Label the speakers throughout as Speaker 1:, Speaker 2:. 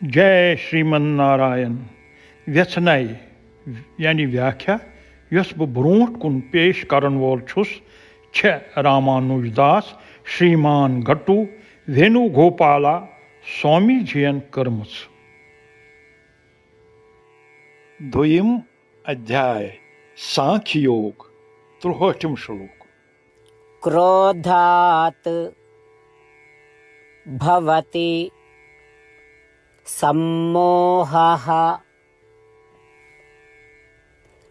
Speaker 1: जय श्रीमन नारायण व्यथनाई यानी व्याख्या यस बह ब्रोट कुन पेश करन वोल छुस छ रामानुजदास श्रीमान घट्टू वेणुगोपाला स्वामी जीयन कर्मच। द्वयम अध्याय सांख्य योग 63 श्लोक।
Speaker 2: क्रोधात् भवति सम्मोहः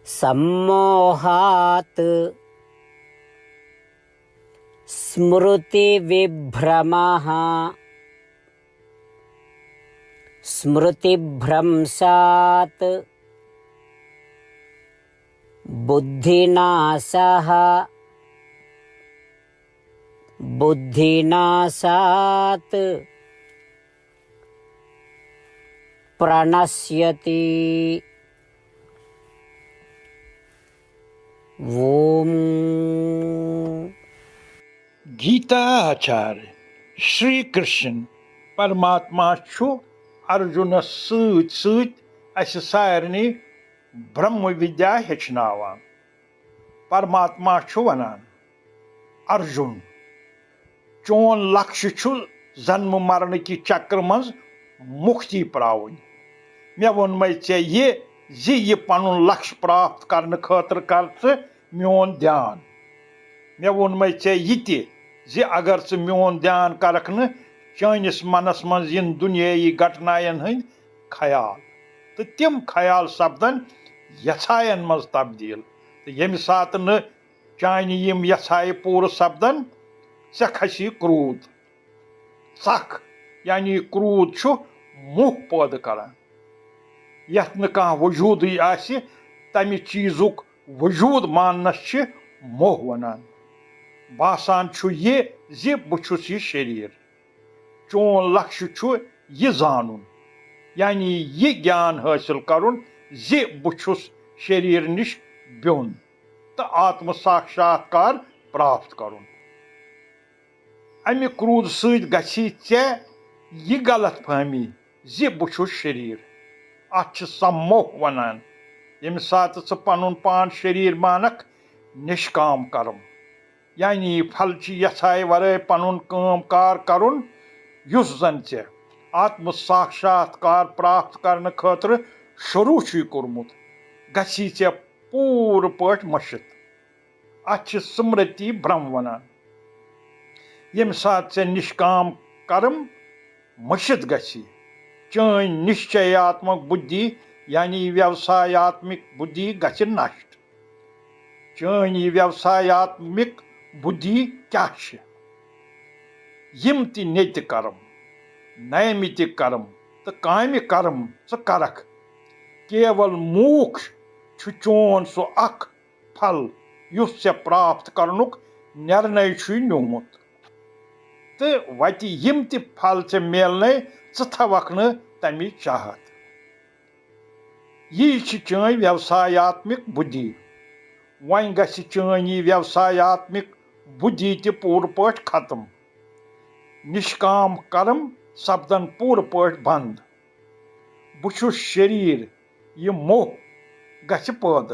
Speaker 2: सम्मोहात् स्मृतिविभ्रमः स्मृतिभ्रंशात् बुद्धिनाशः बुद्धिनाशात् प्रणश्यति। ओम।
Speaker 1: गीता आचार्य श्री कृष्ण परमात्मा छु अर्जुन सत सारनी ब्रह्म विद्या हेचनावान। परमात्मा छु वनान अर्जुन चोन लक्ष्य छु जन्म मरण की चक्र मज मुक्ति प्रावन। मे वोनमे ये पनुन लक्ष्य प्राप्त करने खतर कर मोन ध्यान। मे वोनमे ये अगर चे मोन ध्यान करक न चानिस मनस मज इन दुनियाई घटनायन हंद ख्याल तो तिम ख्याल सपदन यथायन मज तब्दील। तो यम सात न चानि यम यथाय पूर सपदन से खसी क्रोध। सख यानी क्रोध छु मुह पैद करान यथ न कह वजूद आसि तमि चीजुक वजूद मानस छ मोह वनान। बासान छु ये जि बह छुस ये शरीर। चोन लक्ष्य छु ये जानून यानी ये ज्ञान हासिल करुन जि बह छुस शरीर निश ब्योन तो आत्म साक्षात्कार प्राप्त करुन। अमि क्रोध सत गछि चे ये गलत फहमी जि बह छुस शरीर। अत सम्मोह वनान यम सात च पनुन पान शरीर मानक निष्काम कर्म यानी फल यथाय वरे पनुन काम कार करुन युस जन चे आत्म साक्षात्कार प्राप्त करने खतर शुरू छु कोरमुत गछि चे पूर पट मशित। अत स्मृति भ्रम वनान यम सात चे निष्काम कर्म मशित गछि चन निश्चयात्मक बुद्धि यानी व्यवसायत्मक बुद्धि गछि नष्ट। चन व्यवसायत्मक बुद्धि क्या यम ति नेति कर्म नैमितिक कर्म तो काम्य कर्म च करक केवल मोक्ष छु चोन सो अख फल युस से प्राप्त करनुक निर्णय छु न्योमुत। तो वति यम ति फल चे मेलने च थवक न तमि चाहत। ये चन व्यवसायत्मक बुद्धि। वन गछि चन ये व्यवसायत्मक बुद्धि ति पूर पट खत्म। निष्काम कर्म सपदन पूर पट बंद। बुछुस शरीर ये मोह गछि पैद।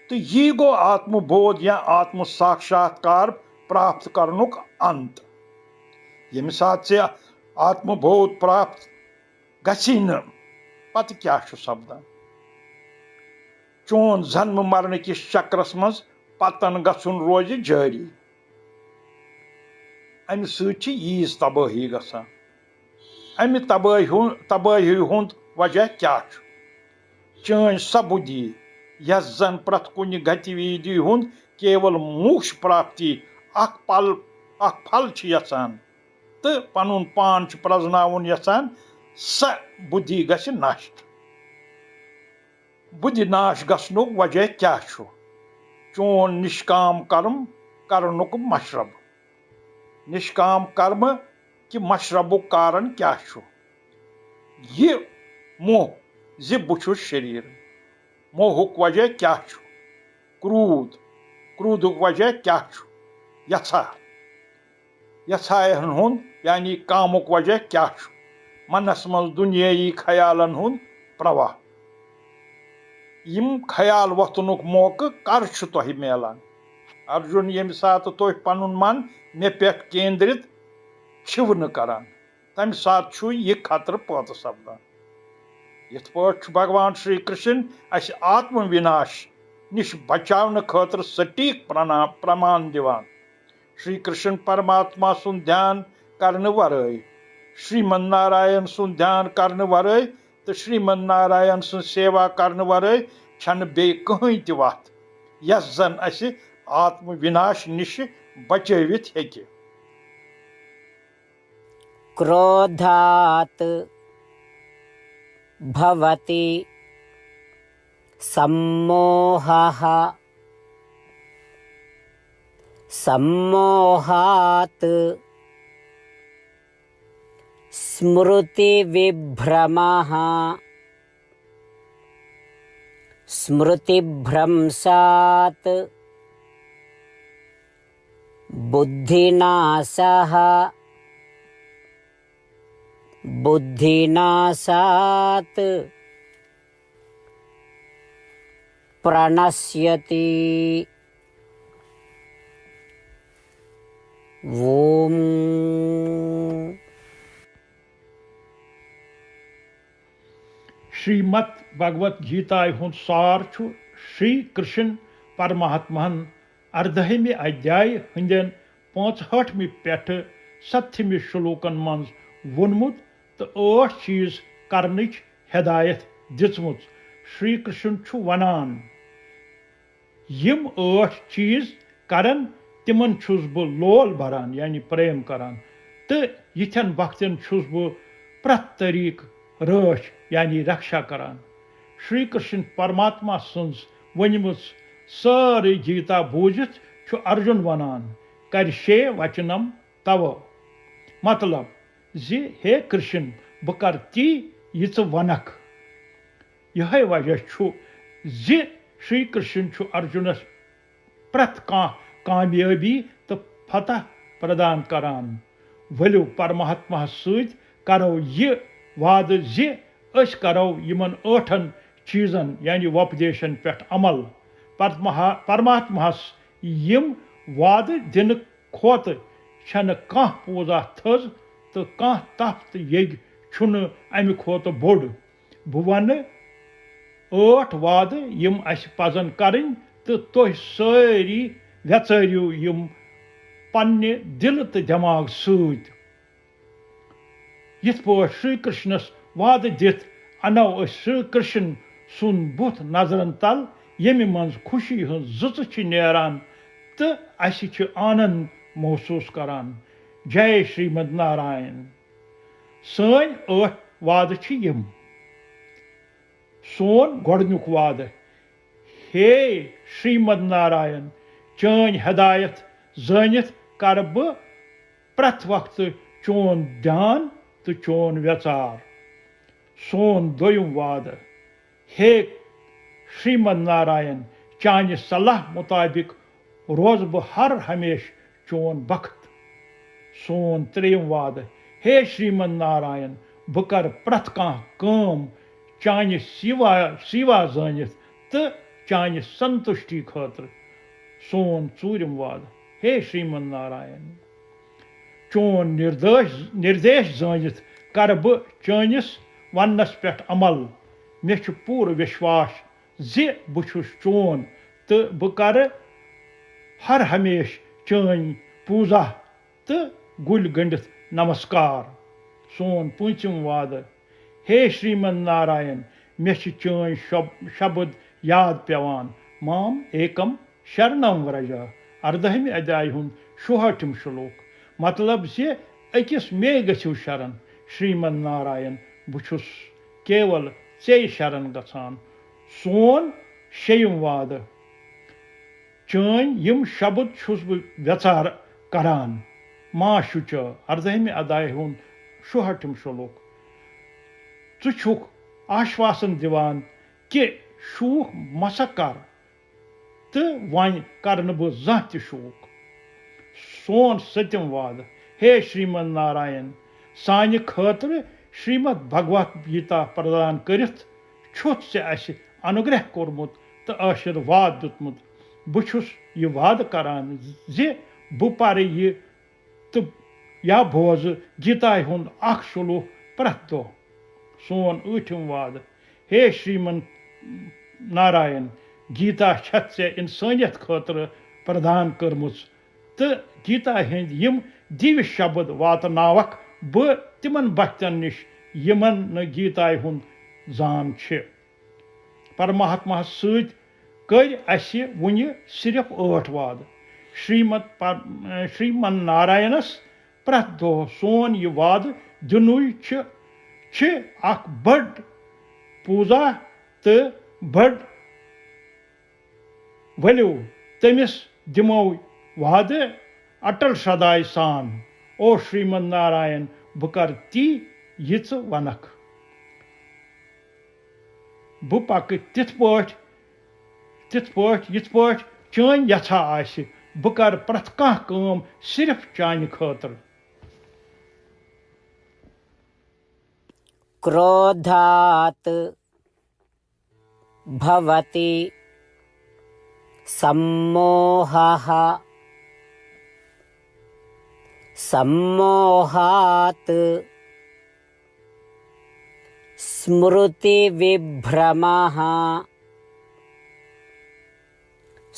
Speaker 1: तो ये गो आत्मबोध या आत्म साक्षात्कार प्राप्त करनुक अंत। यम सात से आत्मबोध प्राप्त गछि न पत क्या सपदान चोन जन्म मरण किस चक्रस मज पतन गछुन रोज जारी। अमि सत यीज तबाही गसान। अमि तबाही हुंद वजह क्या चन स बुद्धि यस जन प्रत कुन गतिविधि हुंद केवल मोक्ष प्राप्ति अख फल यसान तो पनुन पान प्रजनावन यसान स बुद्धि गछि नष्ट। बुद्धि नाश गछनुक वजह क्या चोन निष्काम कर्म करनुक मशरब। निष्काम कर्म कि मशरबुक कारण क्या ये मोह जि बह छुस शरीर। मोहुक वजह क्या क्रोध। क्रोधुक वजह क्या यथा यथायन हुंद यानी कामुक वजह क्या मनस मज दुनियाई ख्यालन हुंद प्रवाह। यम ख्याल वोथनुक मौका कर तुह मिलान। अर्जुन यम सात तुह पनुन मन मे पे केंद्रित छिव न करान तम सात यह खतर पैदा सपदान। यथ पा भगवान श्री कृष्ण अस आत्म विनाश निश बचावन खतर सटीक प्रमाण दिवान। श्री कृष्ण परमात्मा सुन ध्यान करने वरय, श्रीमन नारायण सुन ध्यान करने वरय तो श्रीमन नारायण सुन सेवा करने वरय छन बे कहीं त वत यस जन अस आत्म विनाश निश बचवित हेके।
Speaker 2: क्रोधात भवति सम्मोहः, सम्मोहात् स्मृतिविभ्रमः, स्मृतिभ्रंशात् बुद्धिनाशः, बुद्धिनाशात् प्रणश्यति। ओम।
Speaker 1: श्रीमद भगवत गीता हुंद सार श्री कृष्ण परमात्मा 18वें अध्याय हंदन 65 पेठ 7 श्लोकन मज वोनमुत तो 8 चीज करनच हिदायत दिचमुत। श्री कृष्ण वनान यम 8 चीज करन तिमन छुस बह लोल भरान यानी प्रेम करान तो यिथन वक्तन छुस बह प्रत तरीक रच यानी रक्षा करान। श्री कृष्ण परमात्मा सन्स वनमुत सारे गीता बूझित अर्जुन वनान करशे वचनम तव। मतलब जे हे कृष्ण बह कर ती यह वनक। यह वजह जे श्री कृष्ण अर्जुनस प्रत कामयाबी तो फतह प्रदान करान। वलो परमात्मा सत करो यह वाद जे अस करो यमन 8 चीजन यानी वोपदेशन पे अमल। परमात्मास यम वाद दिन खोत छन कह पूजा थज तो कह तफ्त यग छुन अमि खोत बोड़। बह वन 8 वाद यम अस पजन करें तो तुह सारी व्यचरियो यम पन्ने दिल तो दिमाग सत। यिथ पा श्री कृष्णस वाद दिथ अनो श्री कृष्ण सुन बुथ नजरन तल यमि मज खुशी हज जच नेरान तो अस आनंद महसूस करान। जय श्रीमद नारायण। सन 8 वाद यम। सोन गोडनुक वाद हे श्रीमद नारायण चन हिदायत जानित कर बह प्रत वक्त चोन ध्यान तो चोन व्यचार। सोन दोयम वाद हे श्रीमद नारायण चान सलाह मुताबिक रोज बह हर हमेश चोन बख्त। सोन 3 वाद हे श्रीमद नारायण बह कर प्रत कम चान सिवा जानित तो चान संतुष्टि खतर। सोन 4 वाद हे श्रीमद नारायण चोन निर्देश जानित कर बह चनिस वनस पे अमल। मे पूर विश्वास जे बह चोन तो बह कर हर हमेश चन पूजा तो गुल गंडित नमस्कार। सोन 5 वाद हे श्रीमद नारायण मे चन शब्द याद पेवान माम एकम शरणम व्रज। 18वें अध्याय हुंद 66 श्लोक। मतलब जे अकिस मे गो शरण श्रीमद नारायण बह केवल चे शरण गसान। सोन 6 वाद चन यम शब्द बह व्यचार करान मा शुच। 18वें अध्याय हुंद 66 श्लोक। छुक आश्वासन दिवान कि शूख मसा कर तो वन कर बह जह त शूख। सोन 7 वाद हे श्रीमद नारायण सानि खतर श्रीमद् भगवत गीता प्रदान करित छुत से अस अनुग्रह कोर्मुत तो आशीर्वाद दितमुत बुछुस ये वाद करान जे बु पर ये तो या बोज गीता हुंद अख शुलूह प्रत दो सोन ऊठम वाद हे श्रीमन नारायण गीता छत से इंसानियत खतर प्रदान करमुच तो गीता हंद यम दिव्य शब्द वातनावक ब तिमन बच्चन निश यमन न गीता हुंद जान छे परमात्मा सत कर अस वुन सिर्फ 8 वाद श्रीमन नारायणस प्रत दो सोन यह वाद दिनुई अख बड़ पूजा तो बड़ वलियो तमिस दिमो वाद अटल सदाय सान ओ श्रीमन नारायण बह कर ती यिच वनक बह पक तिथ पठ चान यथा आसि बह कर प्रथ कांह काम सिर्फ चानि खातर
Speaker 2: क्रोधात् भवति सम्मोहः सम्मोहात् स्मृतिविभ्रमः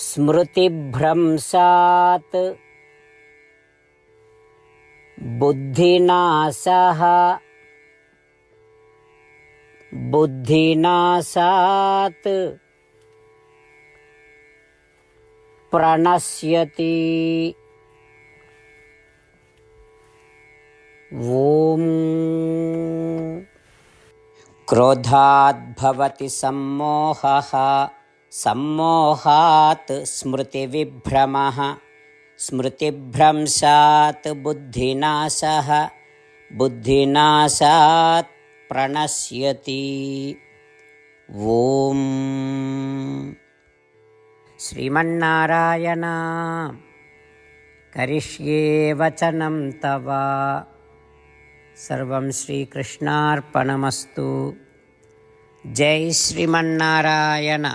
Speaker 2: स्मृतिभ्रंशात् बुद्धिनाशः बुद्धिनाशात् प्रणश्यति ॐ क्रोधात् भवति सम्मोहः सम्मोहात् स्मृतिविभ्रमः स्मृतिभ्रंशात् बुद्धिनाशः बुद्धिनाशात् प्रणश्यति ॐ श्रीमन्नारायण करिष्ये वचनं तव सर्वं श्रीकृष्णार्पणमस्तु जय श्रीमन्नारायण।